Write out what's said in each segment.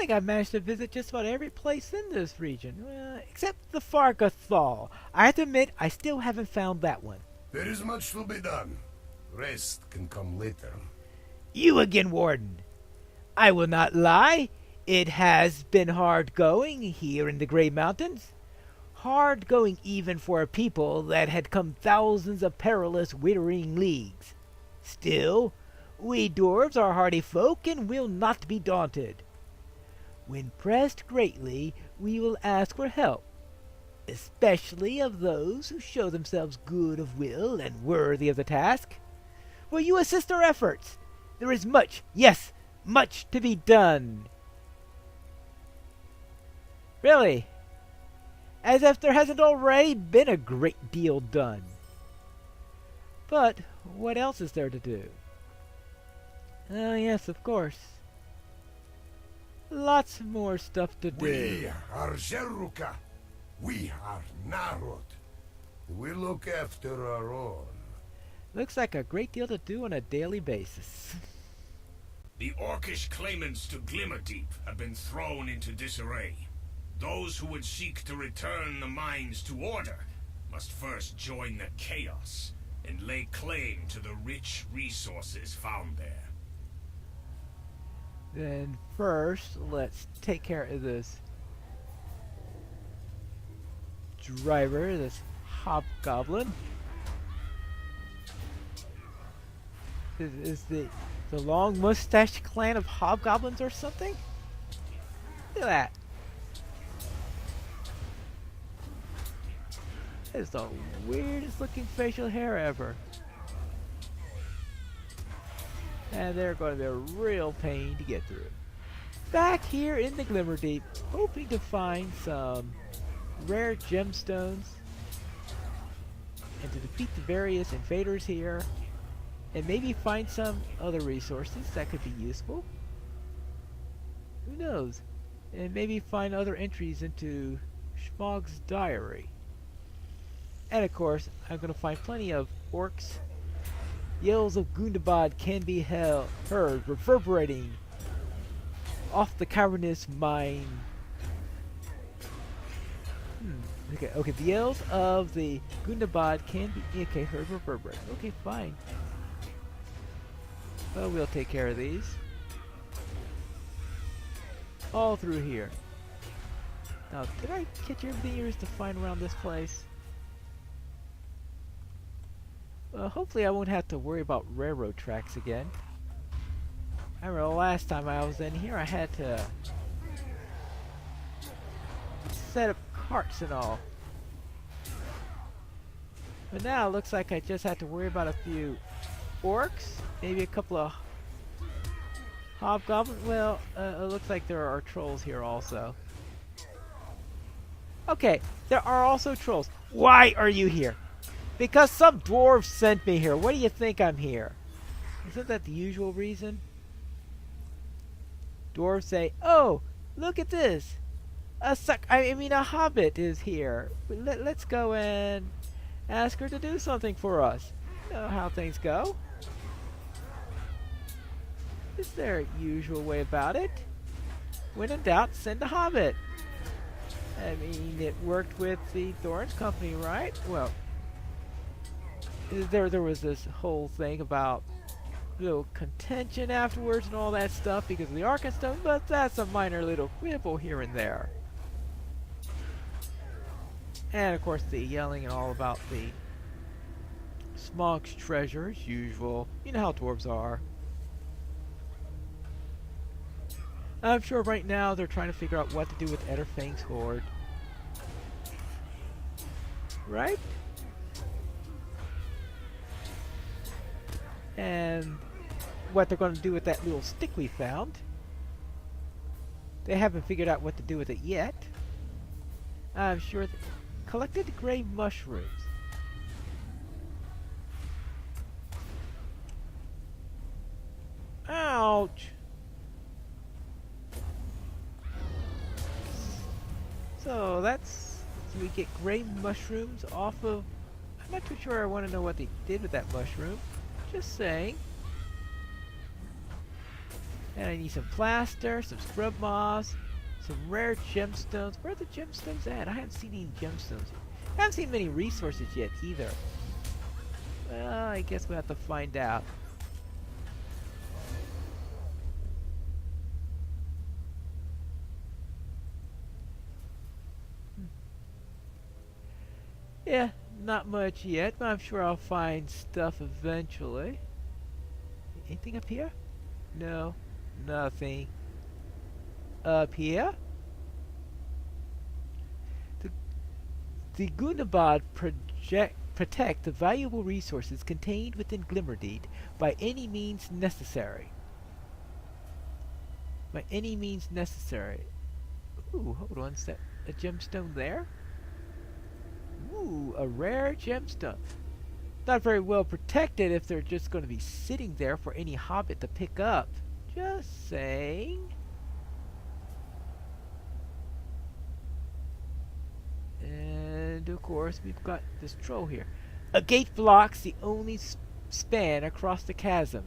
think I've managed to visit just about every place in this region, except the Fargathal. I have to admit, I still haven't found that one. There is much to be done. Rest can come later. You again, Warden. I will not lie. It has been hard going here in the Grey Mountains. Hard going even for a people that had come thousands of perilous, wearying leagues. Still, we dwarves are hardy folk and will not be daunted. When pressed greatly, we will ask for help, especially of those who show themselves good of will and worthy of the task. Will you assist our efforts? There is much, yes, much to be done. Really? As if there hasn't already been a great deal done. But what else is there to do? Oh, yes, of course. Lots more stuff to do. We are Zeruka. We are Narod. We look after our own. Looks like a great deal to do on a daily basis. The Orcish claimants to Glimmerdeep have been thrown into disarray. Those who would seek to return the mines to order must first join the chaos and lay claim to the rich resources found there. Then first, let's take care of this driver, this hobgoblin. Is the long mustached clan of hobgoblins or something? Look at that. That is the weirdest looking facial hair ever. And they're going to be a real pain to get through. Back here in the Glimmerdeep, hoping to find some rare gemstones and to defeat the various invaders here, and maybe find some other resources that could be useful. Who knows? And maybe find other entries into Schmog's diary. And of course, I'm going to find plenty of orcs. Yells of Gundabad can be heard reverberating off the cavernous mine. Okay, the yells of the Gundabad can be heard reverberating. Okay, fine. Well, we'll take care of these. All through here. Now, did I catch everything there is to find around this place? Hopefully I won't have to worry about railroad tracks again. I remember the last time I was in here I had to set up carts and all. But now it looks like I just have to worry about a few orcs, maybe a couple of hobgoblins. Well, it looks like there are trolls here also. Okay, there are also trolls. Why are you here? Because some dwarves sent me here. What do you think I'm here? Isn't that the usual reason? Dwarves say, "Oh, look at this! A hobbit is here. Let's go and ask her to do something for us." You know how things go. It's their usual way about it. When in doubt, send a hobbit. I mean, it worked with the Thorns Company, right? Well, there was this whole thing about little contention afterwards and all that stuff because of the Arkenstone, but that's a minor little quibble here and there. And of course the yelling and all about the Smog's treasure as usual. You know how dwarves are. I'm sure right now they're trying to figure out what to do with Etterfang's horde. Right? And what they're going to do with that little stick we found. They haven't figured out what to do with it yet. I'm sure they collected gray mushrooms. Ouch! So we get gray mushrooms off of... I'm not too sure I want to know what they did with that mushroom. Just saying. And I need some plaster, some scrub moss, some rare gemstones. Where are the gemstones at? I haven't seen any gemstones. I haven't seen many resources yet either. Well, I guess we'll have to find out. Yeah, not much yet, but I'm sure I'll find stuff eventually. Anything up here? No, nothing. Up here? The Gunabad protect the valuable resources contained within Glimmerdeed by any means necessary. By any means necessary. Ooh, hold on, is that a gemstone there? Ooh, a rare gemstone. Not very well protected if they're just going to be sitting there for any hobbit to pick up. Just saying. And of course, we've got this troll here. A gate blocks the only span across the chasm.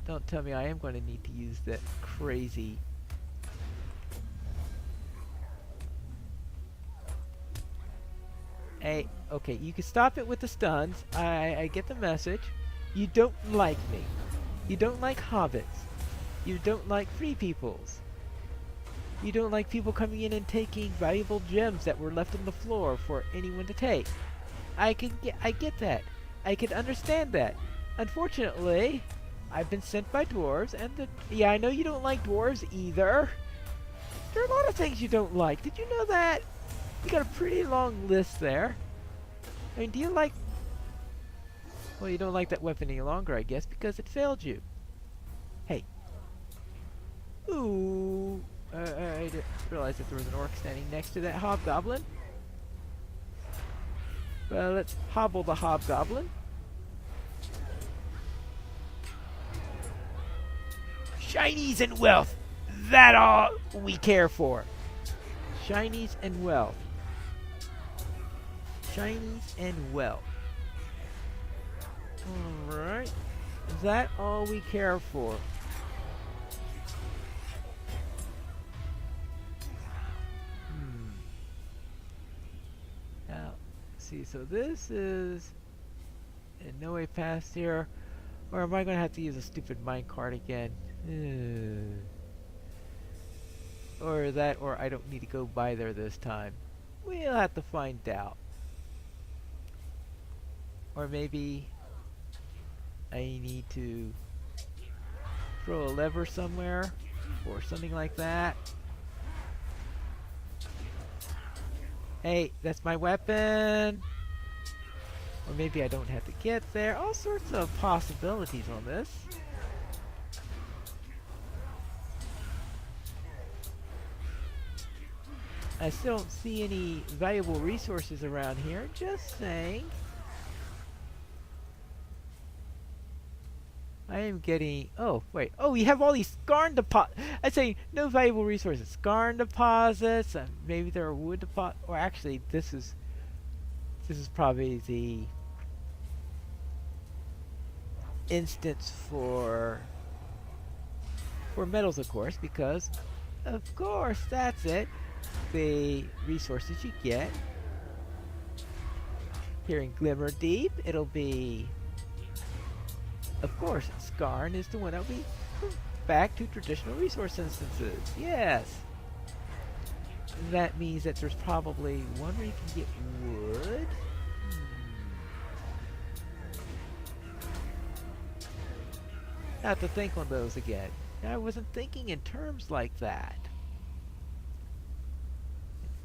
Don't tell me I am going to need to use that crazy... Hey, okay, you can stop it with the stuns. I get the message. You don't like me. You don't like hobbits. You don't like free peoples. You don't like people coming in and taking valuable gems that were left on the floor for anyone to take. I get that. I can understand that. Unfortunately, I've been sent by dwarves, and yeah, I know you don't like dwarves either. There are a lot of things you don't like. Did you know that? You got a pretty long list there. I mean, do you like... Well, you don't like that weapon any longer, I guess, because it failed you. Hey. Ooh. I didn't realize that there was an orc standing next to that hobgoblin. Well, let's hobble the hobgoblin. Shinies and wealth. That all we care for. Shinies and wealth. Shinies and wealth. Alright. Is that all we care for? Now, see, so this is no way past here. Or am I going to have to use a stupid minecart again? Or that, or I don't need to go by there this time. We'll have to find out. Or maybe I need to throw a lever somewhere or something like that. Hey, that's my weapon. Or maybe I don't have to get there. All sorts of possibilities on this. I still don't see any valuable resources around here. Just saying. I am getting... Oh, wait. Oh, we have all these scarn deposits. I say no valuable resources. Scarn deposits. Maybe there are wood deposits. Or actually, this is probably the instance for metals, of course, because of course that's it. The resources you get here in Glimmerdeep, it'll be, of course, Skarn is the one that'll be back to traditional resource instances. Yes. That means that there's probably one where you can get wood. I have to think on those again. I wasn't thinking in terms like that.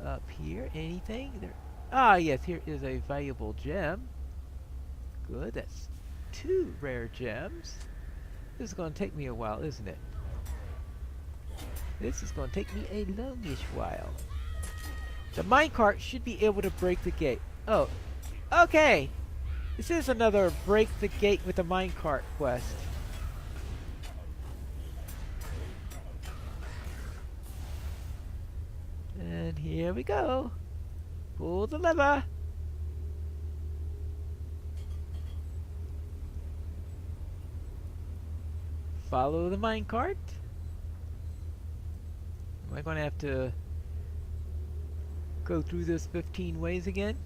Up here, anything? There. Ah, yes, here is a valuable gem. Good, that's 2 rare gems. This is going to take me a while, isn't it? This is going to take me a longish while. The minecart should be able to break the gate. Oh, okay. This is another break the gate with the minecart quest. And here we go. Pull the lever. Follow the minecart. Am I going to have to go through this 15 ways again?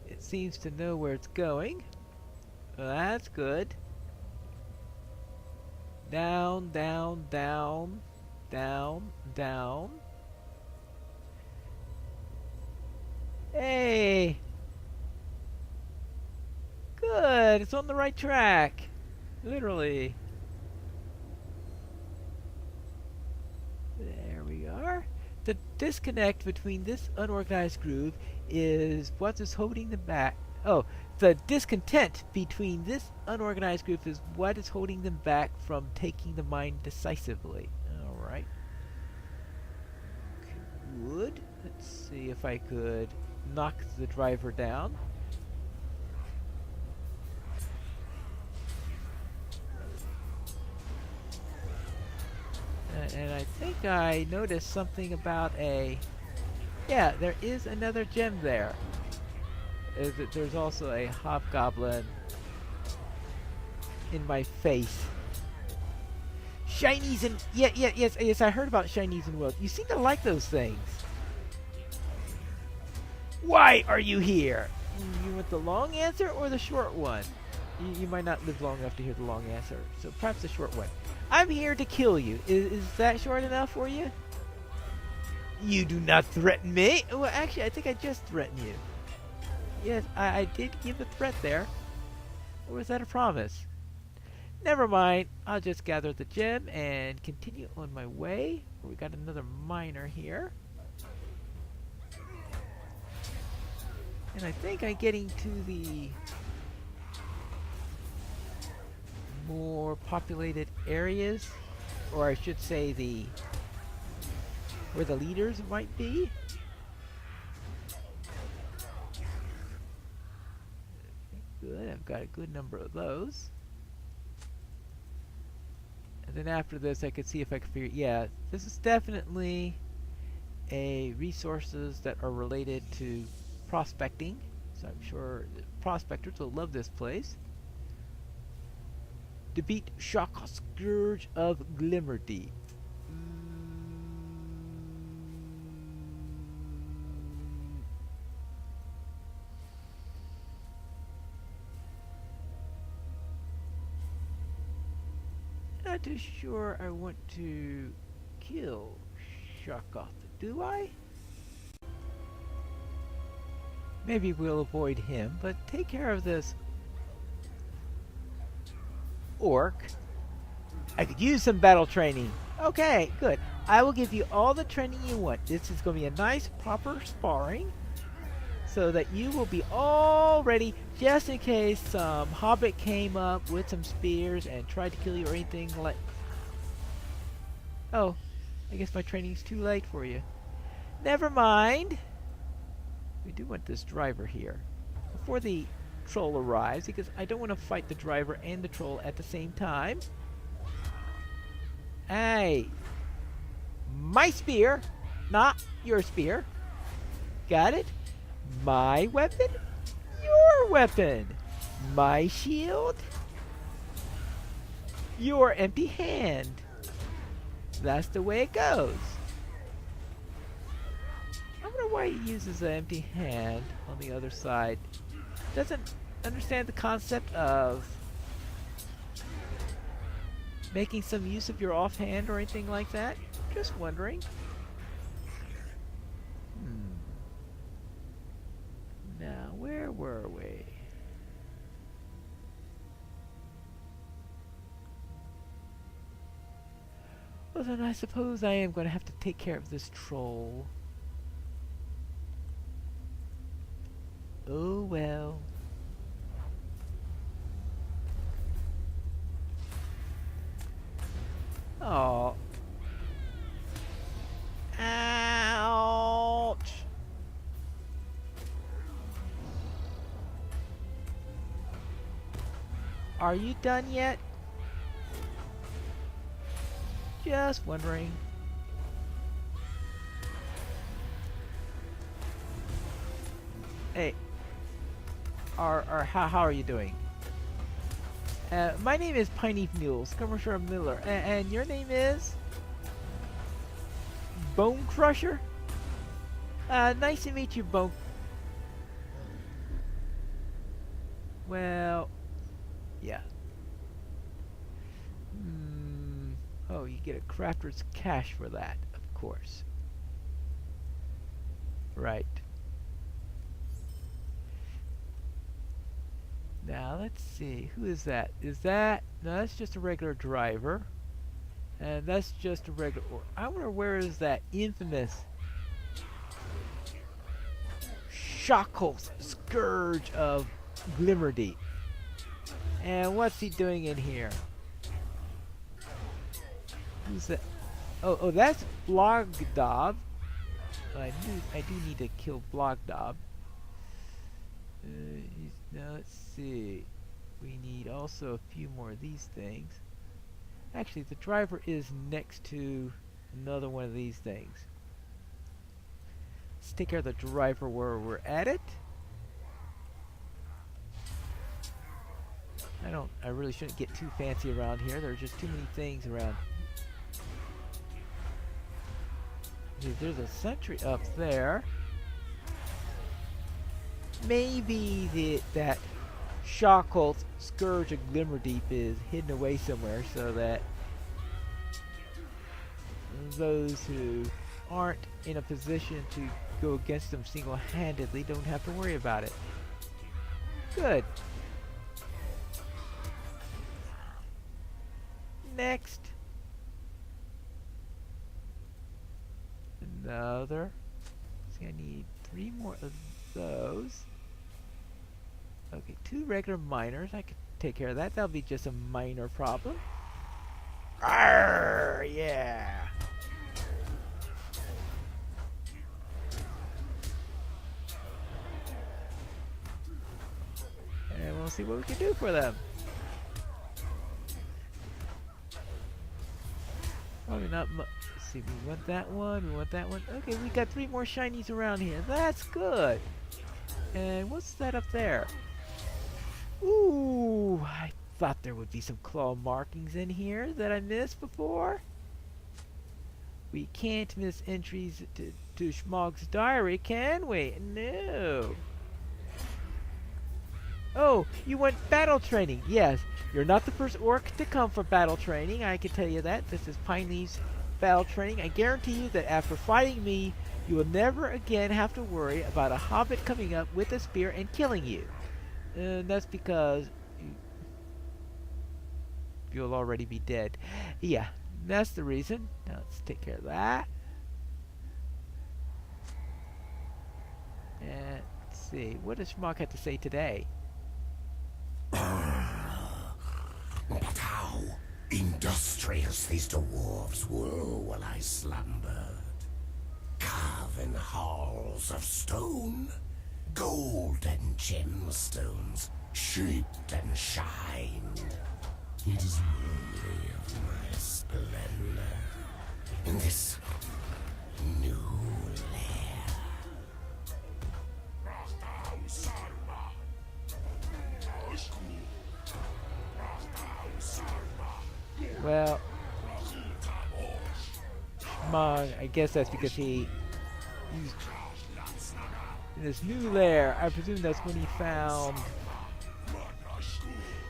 It seems to know where it's going. Well, that's good. Down, down, down, down, down. Hey! Good, it's on the right track. Literally. There we are. The disconnect between this unorganized group is what is holding them back. Oh, the discontent between this unorganized group is what is holding them back from taking the mine decisively. Alright. Good. Let's see if I could knock the driver down. And I think I noticed something about a... Yeah, there is another gem there. There's also a hobgoblin in my face. Shinies and... Yes, I heard about shinies and wolves. You seem to like those things. Why are you here? You want the long answer or the short one? You might not live long enough to hear the long answer, so perhaps the short one. I'm here to kill you. Is that short enough for you? You do not threaten me. Well, actually, I think I just threatened you. Yes, I did give a threat there. Or was that a promise? Never mind. I'll just gather the gem and continue on my way. We got another miner here. And I think I'm getting to the more populated areas, or I should say where the leaders might be. Good, I've got a good number of those. And then after this I could see if I could figure, yeah, this is definitely a resources that are related to prospecting, so I'm sure prospectors will love this place. Defeat Shock Scourge of Glimmerdeep. Not too sure I want to kill Shockoth, do I? Maybe we'll avoid him, but take care of this orc. I could use some battle training. Okay, good. I will give you all the training you want. This is going to be a nice, proper sparring, so that you will be all ready just in case some hobbit came up with some spears and tried to kill you or anything like... Oh, I guess my training's too late for you. Never mind. We do want this driver here before the troll arrives, because I don't want to fight the driver and the troll at the same time. Hey, my spear, not your spear. Got it? My weapon, your weapon. My shield, your empty hand. That's the way it goes. I wonder why he uses an empty hand on the other side. Doesn't understand the concept of making some use of your offhand or anything like that. Just wondering. Now, where were we? Well, then I suppose I am going to have to take care of this troll. Oh well. Oh. Ouch. Are you done yet? Just wondering. Hey. How are you doing? My name is Pineleaf Mules, Commissioner Miller, and your name is Bone Crusher. Nice to meet you, Bone. Well, yeah. Oh, you get a crafter's cash for that, of course. Right. Now, let's see. Who is that? Is that... No, that's just a regular driver. And that's just a regular... I wonder where is that infamous... Shockholes Scourge of Glimmerdeep. And what's he doing in here? Who's that? Oh, that's Blogdob. I do need to kill Blogdob. Now let's see. We need also a few more of these things. Actually, the driver is next to another one of these things. Let's take care of the driver where we're at it. I really shouldn't get too fancy around here. There's just too many things around. There's a sentry up there. Maybe that Shockholt Scourge of Glimmerdeep is hidden away somewhere so that those who aren't in a position to go against them single-handedly don't have to worry about it. Good. Next. Another. See, I need 3 more of those. Okay, 2 regular miners. I can take care of that. That'll be just a minor problem. Arrgh, yeah. And we'll see what we can do for them. Probably not much. Let's see, we want that one, we want that one. Okay, we got 3 more shinies around here. That's good. And what's that up there? Ooh, I thought there would be some claw markings in here that I missed before. We can't miss entries to Schmog's diary, can we? No. Oh, you want battle training? Yes. You're not the first orc to come for battle training, I can tell you that. This is Pineleaf's battle training. I guarantee you that after fighting me, you will never again have to worry about a hobbit coming up with a spear and killing you. That's because you'll already be dead. Yeah, that's the reason. Now let's take care of that. And let's see, what does Schmog have to say today? But how industrious these dwarves were while I slumbered. Carving halls of stone, golden gemstones, shaped and shined. It is worthy of my splendor in this new lair. Well, Schmog, I guess that's because he used in this new lair. I presume that's when he found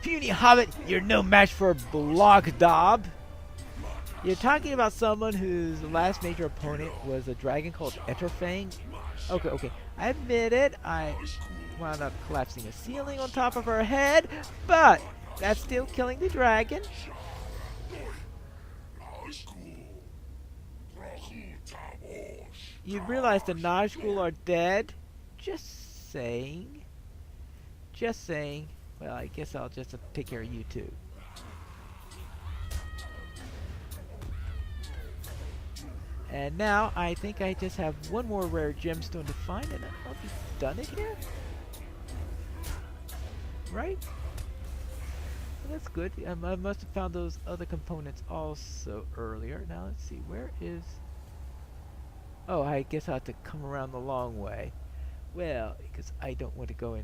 puny hobbit. You're no match for Blogdob. You're talking about someone whose last major opponent was a dragon called Etterfang. Okay. I admit it. I wound up collapsing a ceiling on top of her head, but that's still killing the dragon. You realize the Nazgul are dead? Just saying. Just saying. Well, I guess I'll just take care of you too. And now, I think I just have one more rare gemstone to find, and I'll be done it here. Right? Well, that's good. I must have found those other components also earlier. Now, let's see. Where is... Oh, I guess I'll have to come around the long way. Well, because I don't want to go and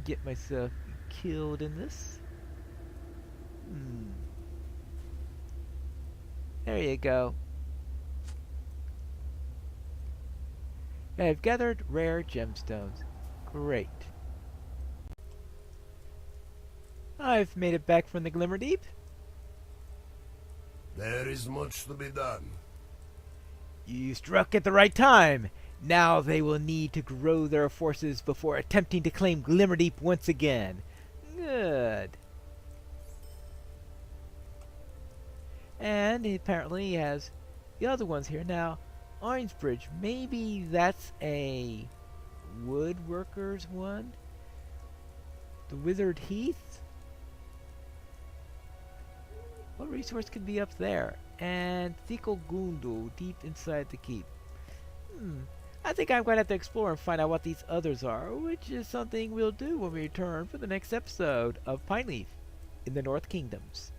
get myself killed in this. Hmm. There you go. I've gathered rare gemstones. Great. I've made it back from the Glimmer Deep. There is much to be done. You struck at the right time. Now they will need to grow their forces before attempting to claim Glimmerdeep once again. Good. And apparently he has the other ones here. Now, Orangebridge, maybe that's a woodworker's one? The Withered Heath? What resource could be up there? And Thikal Gundu, deep inside the keep. I think I'm going to have to explore and find out what these others are, which is something we'll do when we return for the next episode of Pineleaf in the North Kingdoms.